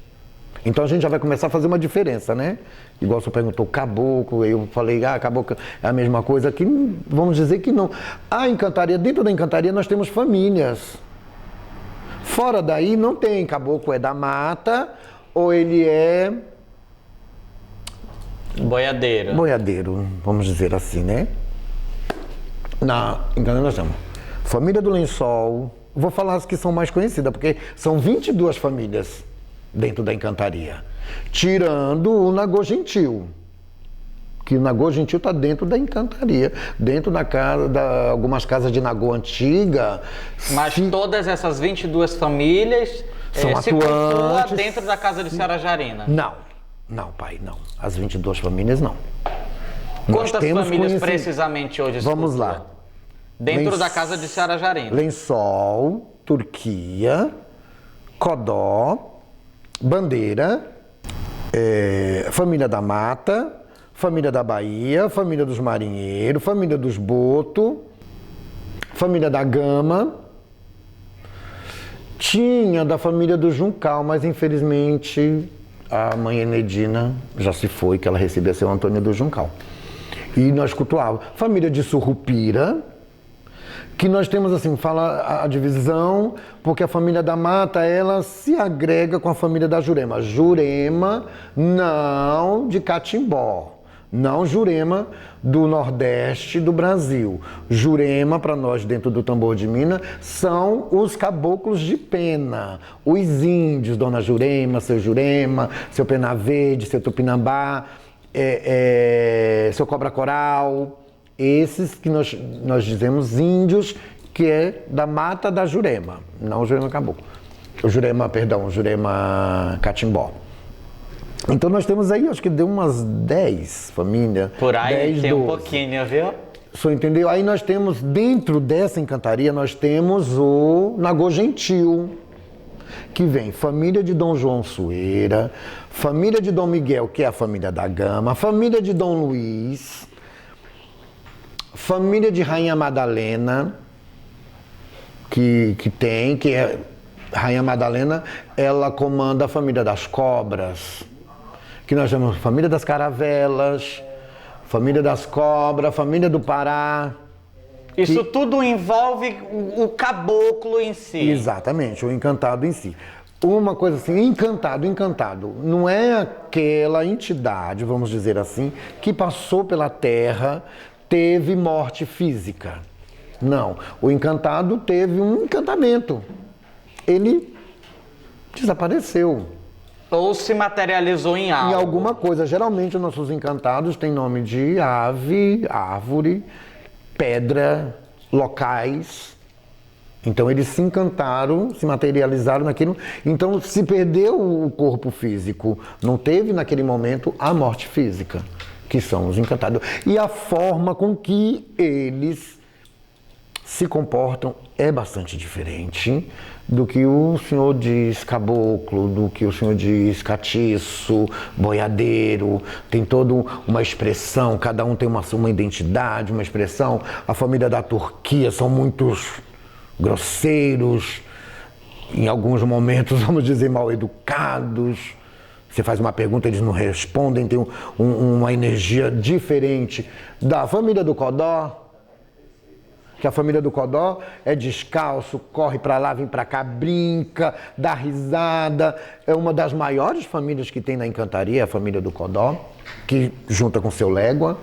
Então a gente já vai começar a fazer uma diferença, né? Igual você perguntou, caboclo, eu falei, caboclo é a mesma coisa, que vamos dizer que não. A encantaria, dentro da encantaria nós temos famílias. Fora daí não tem, caboclo é da mata, ou ele é... Boiadeiro. Boiadeiro, vamos dizer assim, né? Então nós temos família do Lençol, vou falar as que são mais conhecidas, porque são 22 famílias dentro da encantaria, tirando o Nagô Gentil, que o Nagô Gentil está dentro da encantaria, dentro da casa, algumas casas de Nagô antiga. Mas todas essas 22 famílias são se atuantes dentro da Casa de Mitoiajarina? Não, pai, não. As 22 famílias não. Quantas famílias precisamente hoje? Vamos lá. Dentro da Casa de Mitoiajarina. Lençol, Turquia, Codó, Bandeira, Família da Mata, família da Bahia, família dos marinheiros, família dos Boto, família da Gama. Tinha da família do Juncal, mas infelizmente a mãe Enedina já se foi, que ela recebia seu Antônio do Juncal. E nós cultuávamos. Família de Surrupira, que nós temos assim, fala a divisão, porque a família da Mata, ela se agrega com a família da Jurema. Jurema, não de Catimbó, não Jurema do Nordeste do Brasil. Jurema, para nós, dentro do Tambor de Minas, são os caboclos de pena, os índios, Dona Jurema, seu Pena Verde, seu Tupinambá, seu Cobra Coral. Esses que nós dizemos índios, que é da Mata da Jurema, não o Jurema Caboclo. O Jurema Catimbó. Então nós temos aí, acho que deu umas 10 famílias. Por aí 10, tem 12. um pouquinho, viu? Só entendeu? Aí nós temos, dentro dessa encantaria, nós temos o Nagô Gentil, que vem família de Dom João Sueira, família de Dom Miguel, que é a família da Gama, família de Dom Luiz, família de Rainha Madalena, que é Rainha Madalena, ela comanda a família das cobras, que nós chamamos família das caravelas, família das cobras, família do Pará. Isso tudo envolve o caboclo em si. Exatamente, o encantado em si. Uma coisa assim, encantado, não é aquela entidade, vamos dizer assim, que passou pela terra, teve morte física. Não, o encantado teve um encantamento. Ele desapareceu. Ou se materializou em algo. Em alguma coisa. Geralmente, os nossos encantados têm nome de ave, árvore, pedra, locais. Então, eles se encantaram, se materializaram naquilo. Então, se perdeu o corpo físico, não teve naquele momento a morte física, que são os encantados. E a forma com que eles se comportam é bastante diferente do que o senhor diz caboclo, do que o senhor diz catiço, boiadeiro. Tem toda uma expressão, cada um tem uma identidade, uma expressão. A família da Turquia são muitos grosseiros, em alguns momentos, vamos dizer, mal educados. Você faz uma pergunta, eles não respondem, tem uma energia diferente da família do Codó, que a família do Codó é descalço, corre para lá, vem para cá, brinca, dá risada. É uma das maiores famílias que tem na encantaria, a família do Codó, que junta com seu Légua,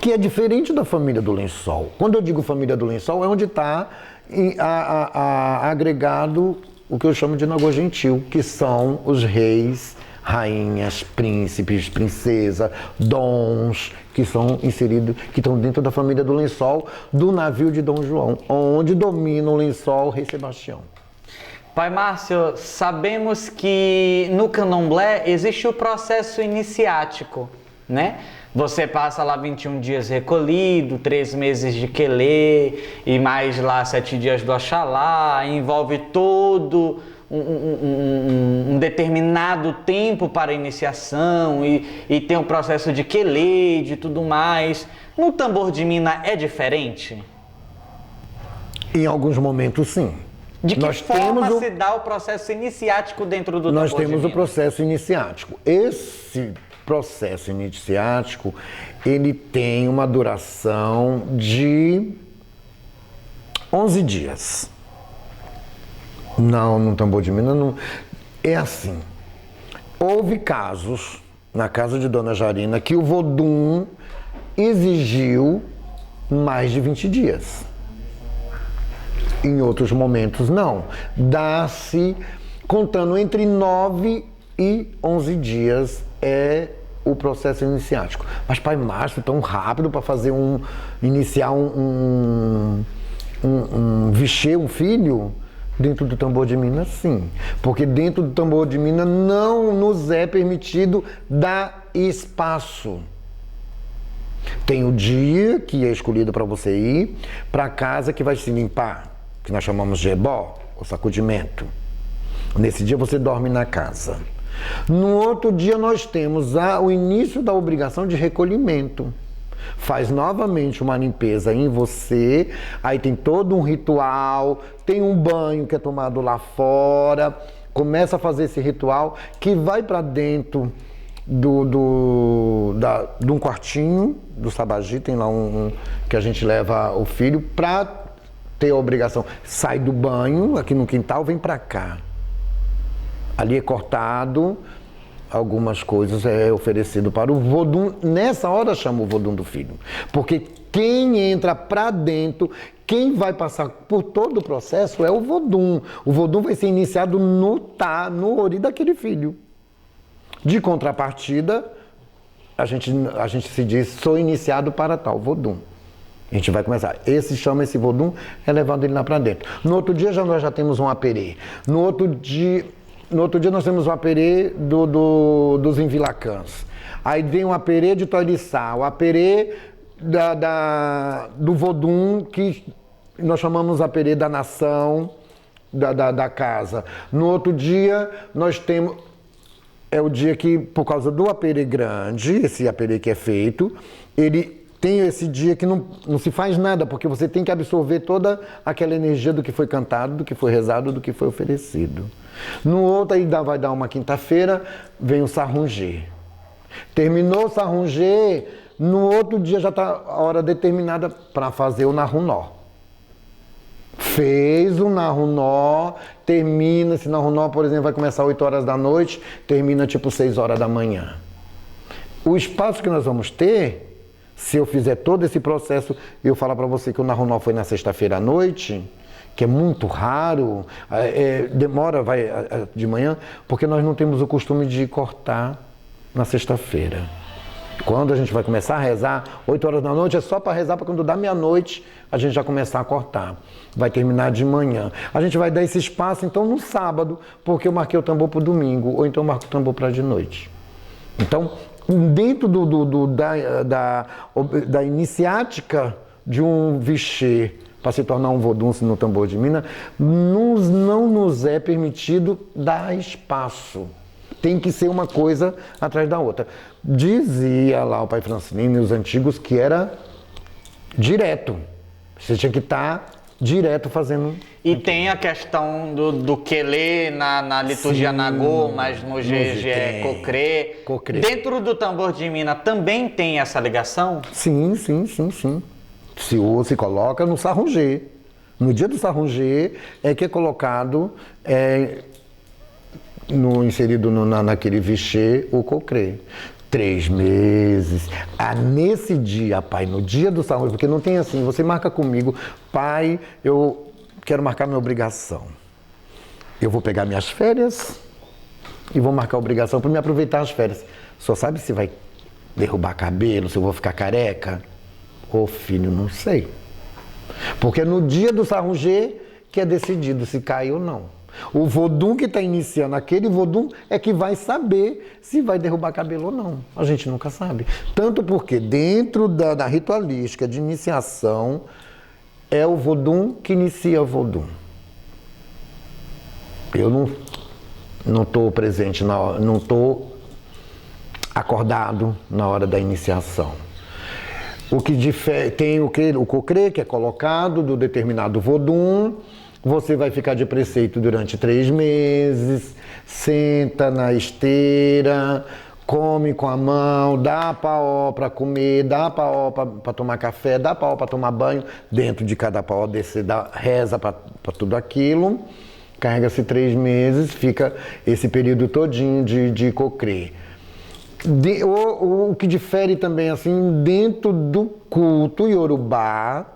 que é diferente da família do Lençol. Quando eu digo família do Lençol, é onde está agregado o que eu chamo de Nagô Gentil, que são os reis, rainhas, príncipes, princesa, dons, que são inseridos, que estão dentro da família do Lençol, do navio de Dom João, onde domina o Lençol o rei Sebastião. Pai Márcio, sabemos que no candomblé existe o processo iniciático, né? Você passa lá 21 dias recolhido, 3 meses de quelê e mais lá 7 dias do Axalá, envolve todo um determinado tempo para iniciação e tem o processo de quelê, de tudo mais. No Tambor de Minas é diferente? Em alguns momentos, sim. De que forma se dá o processo iniciático dentro do Tambor de Minas? Nós temos o processo iniciático. Esse processo iniciático, ele tem uma duração de 11 dias. Não, no Tambor de Minas não. É assim. Houve casos, na casa de Dona Jarina, que o Vodum exigiu mais de 20 dias. Em outros momentos, não. Dá-se, contando entre 9 e 11 dias, é o processo iniciático. Mas, Pai Márcio, tão rápido para fazer iniciar vicher um filho? Dentro do Tambor de Minas, sim. Porque dentro do Tambor de Minas não nos é permitido dar espaço. Tem o dia que é escolhido para você ir para a casa que vai se limpar, que nós chamamos de ebó, o sacudimento. Nesse dia você dorme na casa. No outro dia nós temos o início da obrigação de recolhimento. Faz novamente uma limpeza em você, aí tem todo um ritual, tem um banho que é tomado lá fora, começa a fazer esse ritual que vai para dentro de um quartinho do Sabagi, tem lá que a gente leva o filho para ter a obrigação. Sai do banho, aqui no quintal, vem para cá. Ali é cortado, algumas coisas é oferecido para o vodum. Nessa hora chama o vodum do filho. Porque quem entra para dentro, quem vai passar por todo o processo é o vodum. O vodum vai ser iniciado no ori daquele filho. De contrapartida, a gente se diz, sou iniciado para tal vodum. A gente vai começar. Esse vodum, é levando ele lá para dentro. No outro dia nós já temos um aperê. No outro dia nós temos o aperê dos Invilacãs. Aí vem o aperê de Toiriçá, o aperê do vodum, que nós chamamos aperê da nação, da casa. No outro dia nós temos... É o dia que, por causa do aperê grande, esse aperê que é feito, ele tem esse dia que não se faz nada, porque você tem que absorver toda aquela energia do que foi cantado, do que foi rezado, do que foi oferecido. No outro, aí vai dar uma quinta-feira, vem o sarrungê. Terminou o sarrungê, no outro dia já está a hora determinada para fazer o narunó. Fez o narunó, termina, esse narunó, por exemplo, vai começar às 8 horas da noite, termina tipo 6 horas da manhã. O espaço que nós vamos ter, se eu fizer todo esse processo, eu falar para você que o narunó foi na sexta-feira à noite, que é muito raro, demora, vai de manhã, porque nós não temos o costume de cortar na sexta-feira. Quando a gente vai começar a rezar, 8 horas da noite, é só para rezar, para quando dá meia-noite, a gente já começar a cortar. Vai terminar de manhã. A gente vai dar esse espaço, então, no sábado, porque eu marquei o tambor para o domingo, ou então eu marco o tambor para de noite. Então, dentro da iniciática de um vichê para se tornar um vodum no tambor de mina, não nos é permitido dar espaço. Tem que ser uma coisa atrás da outra. Dizia lá o pai Francisco e os antigos que era direto. Você tinha que estar direto fazendo. E tem a questão do quelê na liturgia Nagô, mas no GG é cocrê. Dentro do tambor de mina também tem essa ligação? Sim. Se coloca no sarrungê. No dia do sarrungê é que é colocado... inserido naquele vichê, o cocrê. 3 meses. Nesse dia, pai, no dia do sarrungê, porque não tem assim, você marca comigo, pai, eu quero marcar minha obrigação. Eu vou pegar minhas férias e vou marcar a obrigação para me aproveitar as férias. Só sabe se vai derrubar cabelo, se eu vou ficar careca? Ô filho, não sei. Porque é no dia do sarrungê que é decidido se cai ou não. O vodum que está iniciando, aquele vodum é que vai saber se vai derrubar cabelo ou não. A gente nunca sabe. Tanto porque dentro da ritualística de iniciação é o vodum que inicia o vodum. Eu não estou presente, não estou acordado na hora da iniciação. O que tem o cocrê, que é colocado do determinado vodum. Você vai ficar de preceito durante 3 meses, senta na esteira, come com a mão, dá paó para comer, dá paó para tomar café, dá paó para tomar banho. Dentro de cada paó você reza para tudo aquilo. Carrega-se 3 meses, fica esse período todinho de cocrê. O que difere também, assim, dentro do culto iorubá,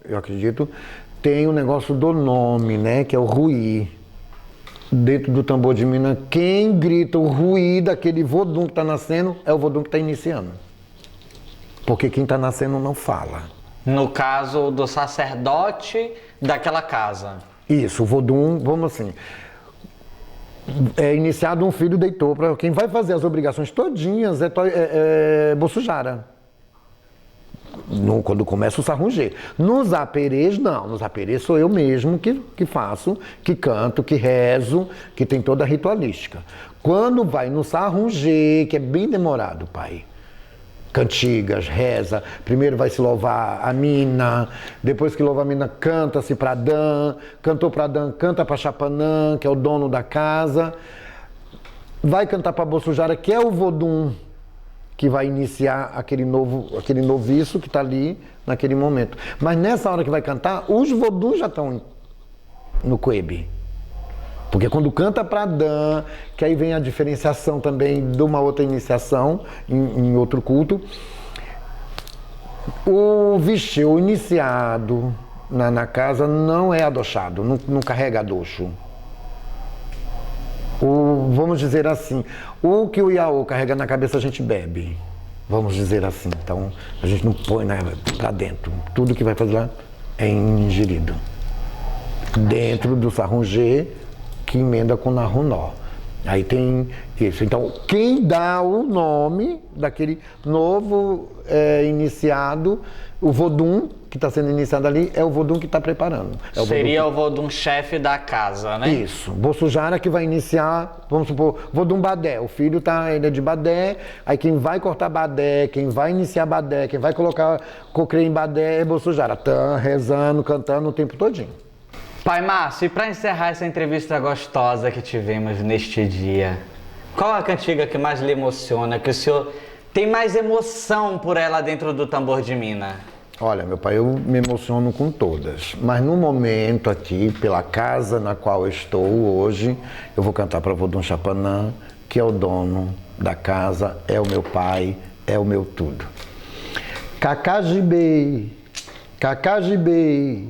eu acredito, tem o negócio do nome, né, que é o ruí. Dentro do tambor de mina, quem grita o ruí daquele vodum que está nascendo é o vodum que está iniciando. Porque quem está nascendo não fala. No caso do sacerdote daquela casa. Isso, o vodum, vamos assim, é iniciado um filho deitou para quem vai fazer as obrigações todinhas é Bossujara. quando começa o sarrungê. Nos aperês, não. Nos aperês sou eu mesmo que faço, que canto, que rezo, que tem toda a ritualística. Quando vai no sarrungê, que é bem demorado, pai. Cantigas, reza, primeiro vai se louvar a mina, depois que louva a mina, canta-se para Dan, cantou para Dan, canta para Chapanã, que é o dono da casa, vai cantar para Bossujara, que é o Vodum, que vai iniciar aquele noviço que está ali naquele momento. Mas nessa hora que vai cantar, os Voduns já estão no Cuebe. Porque quando canta para Dan, que aí vem a diferenciação também de uma outra iniciação em outro culto, o Vixê, o iniciado na casa, não é adochado, não carrega adocho. Vamos dizer assim, o que o Iaô carrega na cabeça a gente bebe, vamos dizer assim. Então a gente não põe para dentro, tudo que vai fazer lá é ingerido. Dentro do sarrungê, que emenda com Narunó. Aí tem isso. Então, quem dá o nome daquele novo iniciado, o Vodum, que está sendo iniciado ali, é o Vodum que está preparando. Seria o Vodum chefe da casa, né? Isso. Bossujara que vai iniciar, vamos supor, Vodum Badé. O filho ele é de Badé, aí quem vai cortar Badé, quem vai iniciar Badé, quem vai colocar cocre em Badé é Bossujara. Tá rezando, cantando o tempo todinho. Pai Márcio, e para encerrar essa entrevista gostosa que tivemos neste dia, qual a cantiga que mais lhe emociona, que o senhor tem mais emoção por ela dentro do tambor de mina? Olha, meu pai, eu me emociono com todas, mas no momento aqui, pela casa na qual eu estou hoje, eu vou cantar para Vodum Chapanã, que é o dono da casa, é o meu pai, é o meu tudo. Cacajibei, cacajibei,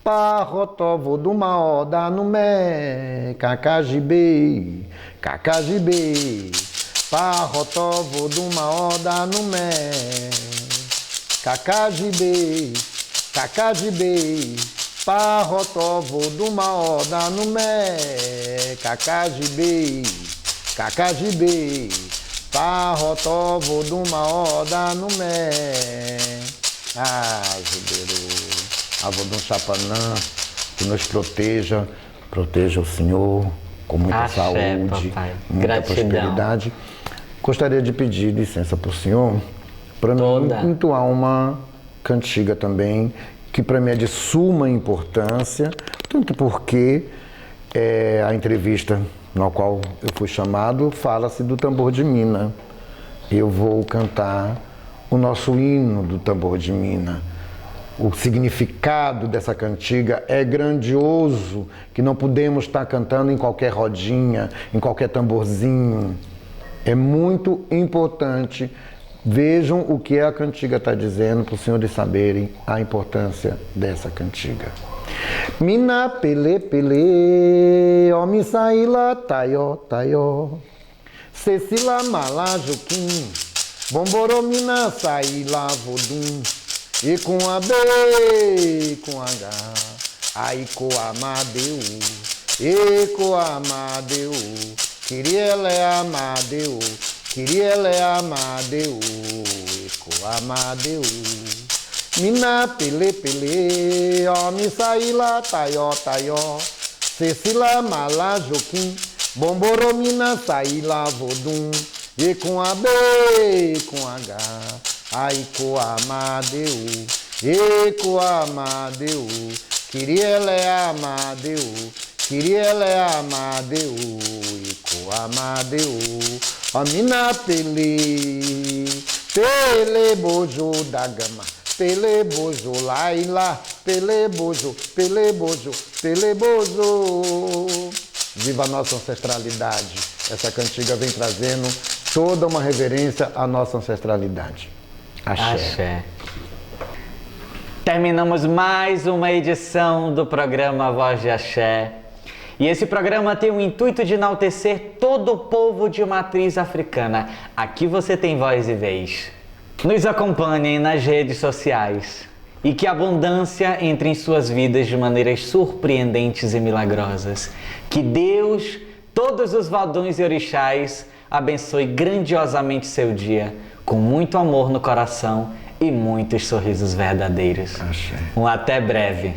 Parrotovo do Maó da Numé, Cacajibei, Cacajibei, Parrotovo do Maó da Numé, Cacajibei, Cacajibei, Parrotovo do Maó da Numé, Cacajibei, Cacajibei, Parrotovo do Maó da Numé. Judeiro. A Vodum Chapanã, que nos proteja o Senhor com muita Axé, saúde, papai. muita Gratidão. prosperidade. Gostaria de pedir licença para o Senhor para mim entoar uma cantiga também, que para mim é de suma importância, tanto porque a entrevista na qual eu fui chamado fala-se do tambor de mina. Eu vou cantar o nosso hino do tambor de mina. O significado dessa cantiga é grandioso, que não podemos estar cantando em qualquer rodinha, em qualquer tamborzinho. É muito importante. Vejam o que a cantiga está dizendo, para os senhores saberem a importância dessa cantiga. Mina pele pele, ó misaila taió taió, Cecila malajoquim, bomboromina saila vodum, e com a B, com H, aí com Amadeu, e com Amadeu, Kiriele Amadeu, Kiriele Amadeu, e com Amadeu. Mina pele pele, ó misaila taió taió, Cecila malajoquim, bomboromina saila vodum, e com a B, com H, ai com Amadeu, e com Amadeu, Kiriele Amadeu, Kiriele Amadeu, e com Amadeu, a mina pele, pele bojo da gama, pele bojo laila, pele bojo, pele bojo, pele bojo. Viva a nossa ancestralidade. Essa cantiga vem trazendo toda uma reverência à nossa ancestralidade. Axé. Axé. Terminamos mais uma edição do programa Voz de Axé. E esse programa tem o intuito de enaltecer todo o povo de matriz africana. Aqui você tem voz e vez. Nos acompanhem nas redes sociais. E que a abundância entre em suas vidas de maneiras surpreendentes e milagrosas. Que Deus, todos os Voduns e orixás, abençoe grandiosamente seu dia, com muito amor no coração, e muitos sorrisos verdadeiros. Axé. Um até breve.